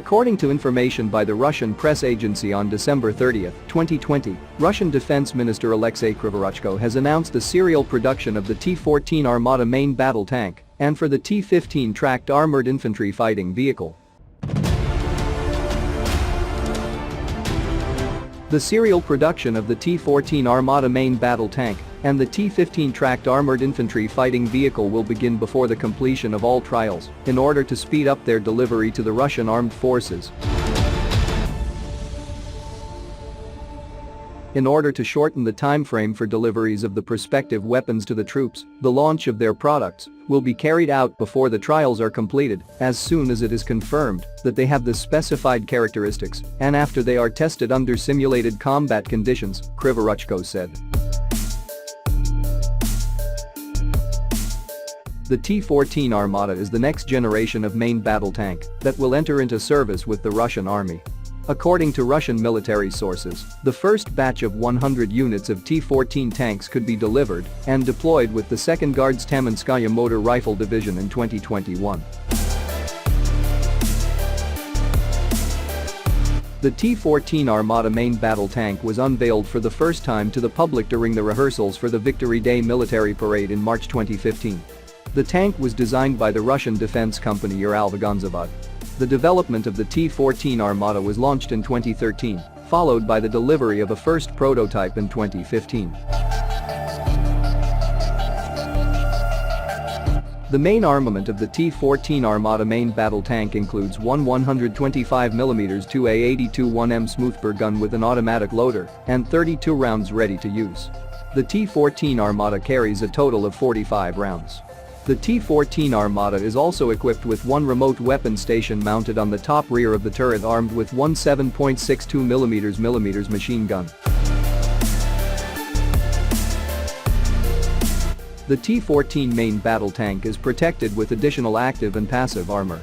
According to information by the Russian press agency on December 30, 2020, Russian Defense Minister Alexei Krivoruchko has announced the serial production of the T-14 Armata main battle tank and for the T-15 tracked armored infantry fighting vehicle. The serial production of the T-14 Armata main battle tank and the T-15 tracked armored infantry fighting vehicle will begin before the completion of all trials in order to speed up their delivery to the Russian armed forces. In order to shorten the time frame for deliveries of the prospective weapons to the troops, the launch of their products will be carried out before the trials are completed, as soon as it is confirmed that they have the specified characteristics and after they are tested under simulated combat conditions, Krivoruchko said. The T-14 Armata is the next generation of main battle tank that will enter into service with the Russian army. According to Russian military sources, the first batch of 100 units of T-14 tanks could be delivered and deployed with the 2nd Guards Tamanskaya Motor Rifle Division in 2021. The T-14 Armata main battle tank was unveiled for the first time to the public during the rehearsals for the Victory Day military parade in March 2015. The tank was designed by the Russian defense company Uralvagonzavod. The development of the T-14 Armata was launched in 2013, followed by the delivery of a first prototype in 2015. The main armament of the T-14 Armata main battle tank includes one 125mm 2A82-1M smoothbore gun with an automatic loader and 32 rounds ready to use. The T-14 Armata carries a total of 45 rounds. The T-14 Armata is also equipped with one remote weapon station mounted on the top rear of the turret armed with one 7.62mm machine gun. The T-14 main battle tank is protected with additional active and passive armor.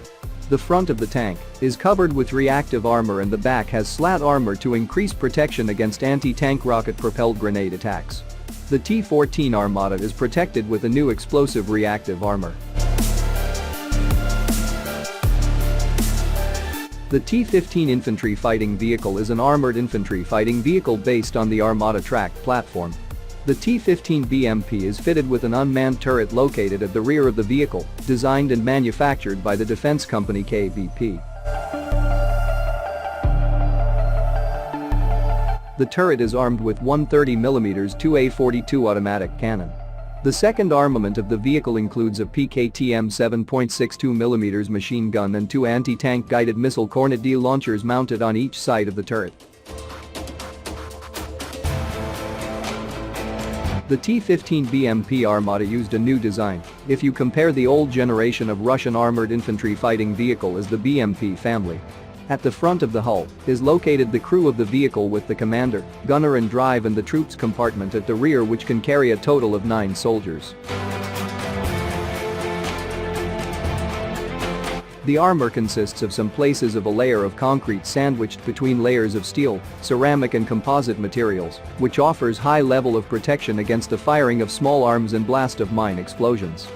The front of the tank is covered with reactive armor and the back has slat armor to increase protection against anti-tank rocket-propelled grenade attacks. The T-14 Armata is protected with a new explosive reactive armor. The T-15 infantry fighting vehicle is an armored infantry fighting vehicle based on the Armata tracked platform. The T-15 BMP is fitted with an unmanned turret located at the rear of the vehicle, designed and manufactured by the defense company KBP. The turret is armed with one 30mm 2A42 automatic cannon. The second armament of the vehicle includes a PKTM 7.62mm machine gun and two anti-tank guided missile Kornet D launchers mounted on each side of the turret. The T-15 BMP Armata used a new design if you compare the old generation of Russian armored infantry fighting vehicle as the BMP family. At the front of the hull is located the crew of the vehicle with the commander, gunner and drive and the troops compartment at the rear which can carry a total of 9 soldiers. The armor consists of some places of a layer of concrete sandwiched between layers of steel, ceramic and composite materials, which offers high level of protection against the firing of small arms and blast of mine explosions.